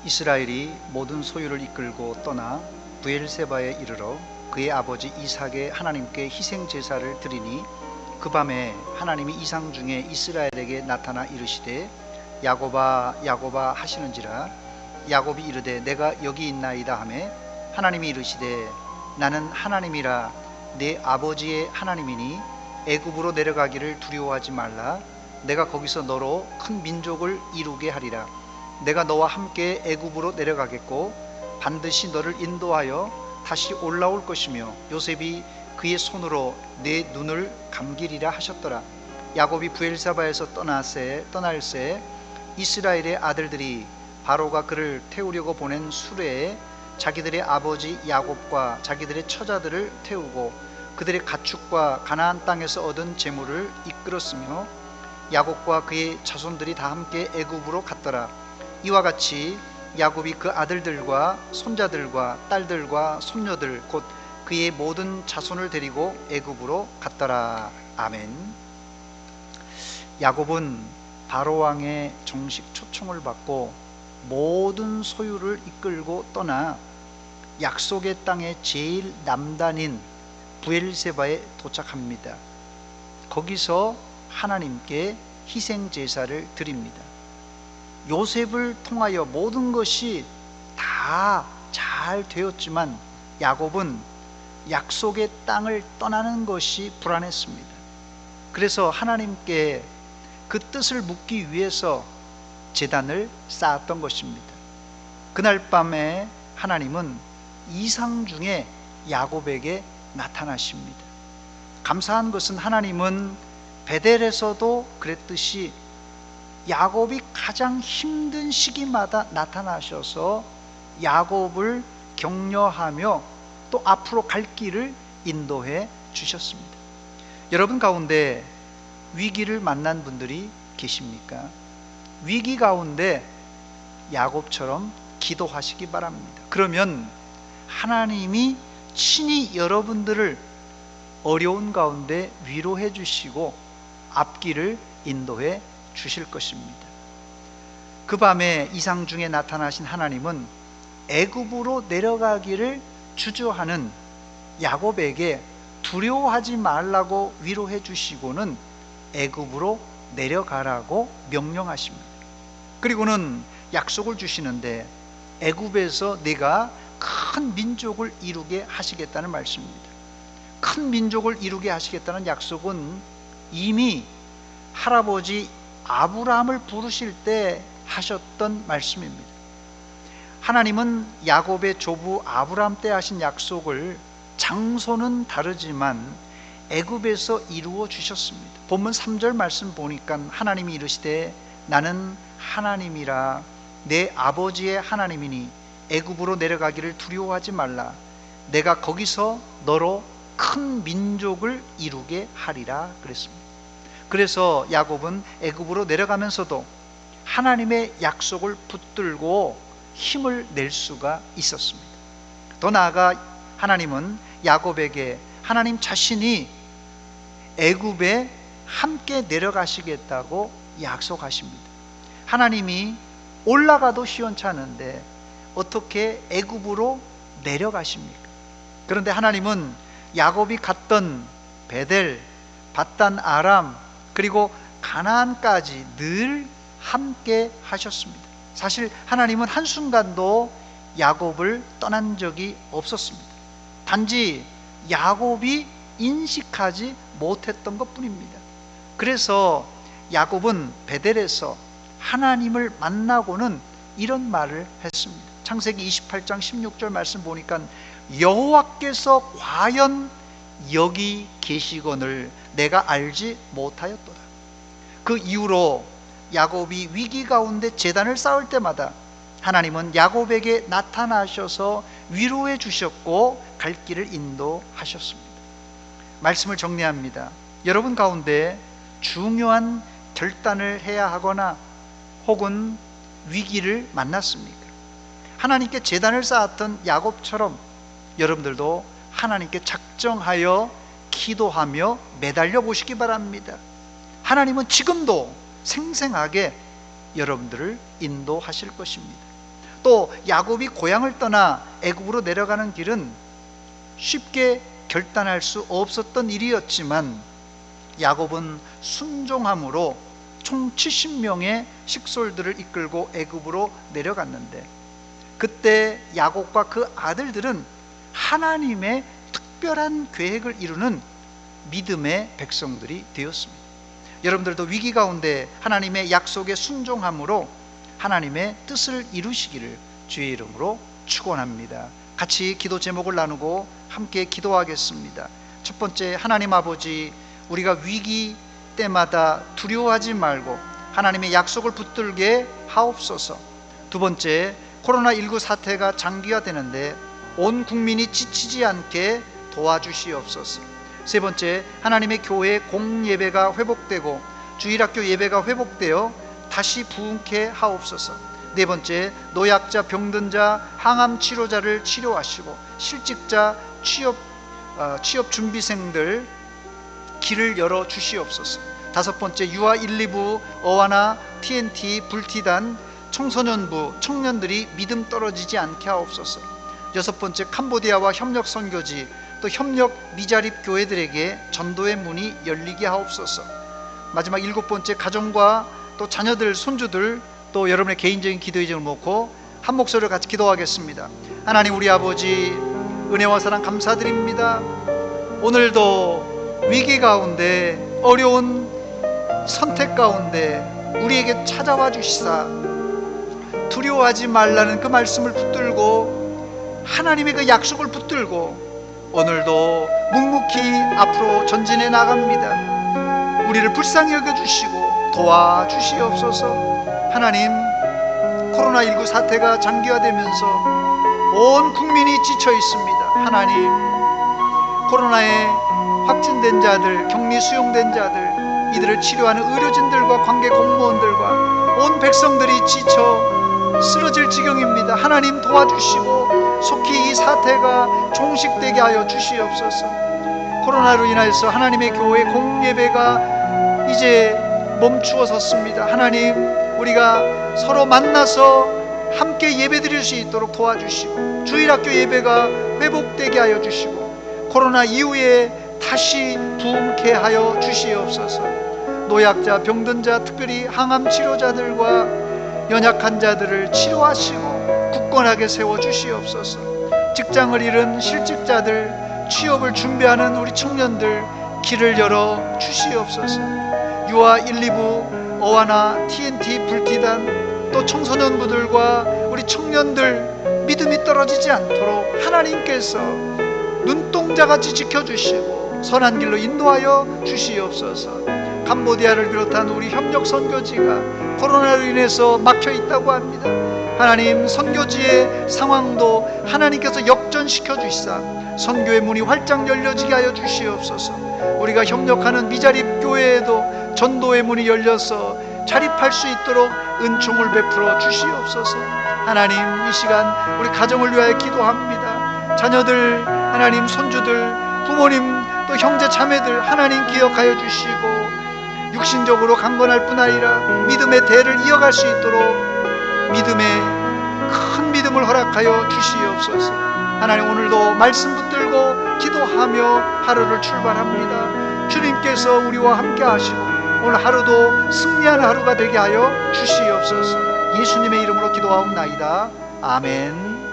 이스라엘이 모든 소유를 이끌고 떠나 브엘세바에 이르러 그의 아버지 이삭의 하나님께 희생 제사를 드리니 그 밤에 하나님이 이상 중에 이스라엘에게 나타나 이르시되 야곱아 야곱아 하시는지라. 야곱이 이르되 내가 여기 있나이다 하매 하나님이 이르시되 나는 하나님이라 내 아버지의 하나님이니 애굽으로 내려가기를 두려워하지 말라. 내가 거기서 너로 큰 민족을 이루게 하리라. 내가 너와 함께 애굽으로 내려가겠고 반드시 너를 인도하여 다시 올라올 것이며 요셉이 그의 손으로 내 눈을 감기리라 하셨더라. 야곱이 브엘사바에서 떠날새 이스라엘의 아들들이 바로가 그를 태우려고 보낸 수레에 자기들의 아버지 야곱과 자기들의 처자들을 태우고 그들의 가축과 가나안 땅에서 얻은 재물을 이끌었으며 야곱과 그의 자손들이 다 함께 애굽으로 갔더라. 이와 같이 야곱이 그 아들들과 손자들과 딸들과 손녀들 곧 그의 모든 자손을 데리고 애굽으로 갔더라. 아멘. 야곱은 바로 왕의 정식 초청을 받고 모든 소유를 이끌고 떠나 약속의 땅의 제일 남단인 브엘세바에 도착합니다. 거기서 하나님께 희생 제사를 드립니다. 요셉을 통하여 모든 것이 다 잘 되었지만 야곱은 약속의 땅을 떠나는 것이 불안했습니다. 그래서 하나님께 그 뜻을 묻기 위해서 제단을 쌓았던 것입니다. 그날 밤에 하나님은 이상 중에 야곱에게 나타나십니다. 감사한 것은 하나님은 베델에서도 그랬듯이 야곱이 가장 힘든 시기마다 나타나셔서 야곱을 격려하며 또 앞으로 갈 길을 인도해 주셨습니다. 여러분 가운데 위기를 만난 분들이 계십니까? 위기 가운데 야곱처럼 기도하시기 바랍니다. 그러면 하나님이 친히 여러분들을 어려운 가운데 위로해 주시고 앞길을 인도해 주실 것입니다. 그 밤에 이상 중에 나타나신 하나님은 애굽으로 내려가기를 주저하는 야곱에게 두려워하지 말라고 위로해 주시고는 애굽으로 내려가라고 명령하십니다. 그리고는 약속을 주시는데 애굽에서 네가 큰 민족을 이루게 하시겠다는 말씀입니다. 큰 민족을 이루게 하시겠다는 약속은 이미 할아버지 아브라함을 부르실 때 하셨던 말씀입니다. 하나님은 야곱의 조부 아브라함 때 하신 약속을 장소는 다르지만 애굽에서 이루어 주셨습니다. 본문 3절 말씀 보니까 하나님이 이르시되 나는 하나님이라 내 아버지의 하나님이니 애굽으로 내려가기를 두려워하지 말라. 내가 거기서 너로 큰 민족을 이루게 하리라 그랬습니다. 그래서 야곱은 애굽으로 내려가면서도 하나님의 약속을 붙들고 힘을 낼 수가 있었습니다. 더 나아가 하나님은 야곱에게 하나님 자신이 애굽에 함께 내려가시겠다고 약속하십니다. 하나님이 올라가도 시원찮은데 어떻게 애굽으로 내려가십니까? 그런데 하나님은 야곱이 갔던 베델, 밧단 아람 그리고 가나안까지 늘 함께 하셨습니다. 사실 하나님은 한순간도 야곱을 떠난 적이 없었습니다. 단지 야곱이 인식하지 못했던 것 뿐입니다. 그래서 야곱은 베델에서 하나님을 만나고는 이런 말을 했습니다. 창세기 28장 16절 말씀 보니까 여호와께서 과연 여기 계시거늘 내가 알지 못하였도다. 그 이후로 야곱이 위기 가운데 제단을 쌓을 때마다 하나님은 야곱에게 나타나셔서 위로해 주셨고 갈 길을 인도하셨습니다. 말씀을 정리합니다. 여러분 가운데 중요한 결단을 해야 하거나 혹은 위기를 만났습니까? 하나님께 제단을 쌓았던 야곱처럼 여러분들도 하나님께 작정하여 기도하며 매달려 보시기 바랍니다. 하나님은 지금도 생생하게 여러분들을 인도하실 것입니다. 또 야곱이 고향을 떠나 애굽으로 내려가는 길은 쉽게 결단할 수 없었던 일이었지만 야곱은 순종함으로 총 70명의 식솔들을 이끌고 애굽으로 내려갔는데, 그때 야곱과 그 아들들은 하나님의 특별한 계획을 이루는 믿음의 백성들이 되었습니다. 여러분들도 위기 가운데 하나님의 약속에 순종함으로 하나님의 뜻을 이루시기를 주의 이름으로 축원합니다. 같이 기도 제목을 나누고 함께 기도하겠습니다. 첫 번째, 하나님 아버지, 우리가 위기 때마다 두려워하지 말고 하나님의 약속을 붙들게 하옵소서. 두 번째, 코로나19 사태가 장기화되는데 온 국민이 지치지 않게 도와주시옵소서. 세 번째, 하나님의 교회 공예배가 회복되고 주일학교 예배가 회복되어 다시 부흥케 하옵소서. 네 번째, 노약자, 병든 자, 항암 치료자를 치료하시고 실직자, 취업 준비생들 길을 열어 주시옵소서. 다섯 번째, 유아 1, 2부, 어와나, TNT, 불티단, 청소년부, 청년들이 믿음 떨어지지 않게 하옵소서. 여섯 번째, 캄보디아와 협력 선교지, 또 협력 미자립 교회들에게 전도의 문이 열리게 하옵소서. 마지막 일곱 번째, 가정과 또 자녀들, 손주들, 또 여러분의 개인적인 기도 의정을 놓고 한 목소리로 같이 기도하겠습니다. 하나님 우리 아버지, 은혜와 사랑 감사드립니다. 오늘도 위기 가운데, 어려운 선택 가운데 우리에게 찾아와 주시사 두려워하지 말라는 그 말씀을 붙들고 하나님의 그 약속을 붙들고 오늘도 묵묵히 앞으로 전진해 나갑니다. 우리를 불쌍히 여겨주시고 도와주시옵소서. 하나님, 코로나19 사태가 장기화되면서 온 국민이 지쳐 있습니다. 하나님, 코로나에 확진된 자들, 격리 수용된 자들, 이들을 치료하는 의료진들과 관계 공무원들과 온 백성들이 지쳐 쓰러질 지경입니다. 하나님 도와주시고 속히 이 사태가 종식되게 하여 주시옵소서. 코로나로 인하여서 하나님의 교회 공예배가 이제 멈추어 섰습니다. 하나님, 우리가 서로 만나서 함께 예배드릴 수 있도록 도와주시고 주일학교 예배가 회복되게 하여 주시고 코로나 이후에 다시 부흥케 하여 주시옵소서. 노약자, 병든 자, 특별히 항암 치료자들과 연약한 자들을 치료하시고 굳건하게 세워주시옵소서. 직장을 잃은 실직자들, 취업을 준비하는 우리 청년들 길을 열어 주시옵소서. 유아 1, 2부, 어와나, TNT, 불티단, 또 청소년부들과 우리 청년들 믿음이 떨어지지 않도록 하나님께서 눈동자같이 지켜주시고 선한 길로 인도하여 주시옵소서. 캄보디아를 비롯한 우리 협력 선교지가 코로나로 인해서 막혀 있다고 합니다. 하나님, 선교지의 상황도 하나님께서 역전시켜 주시사 선교의 문이 활짝 열려지게 하여 주시옵소서. 우리가 협력하는 미자립 교회에도 전도의 문이 열려서 자립할 수 있도록 은총을 베풀어 주시옵소서. 하나님, 이 시간 우리 가정을 위하여 기도합니다. 자녀들, 하나님, 손주들, 부모님, 또 형제 자매들 하나님 기억하여 주시고 육신적으로 강건할 뿐 아니라 믿음의 대를 이어갈 수 있도록 믿음의 큰 믿음을 허락하여 주시옵소서. 하나님, 오늘도 말씀 붙들고 기도하며 하루를 출발합니다. 주님께서 우리와 함께 하시고 오늘 하루도 승리하는 하루가 되게 하여 주시옵소서. 예수님의 이름으로 기도하옵나이다. 아멘.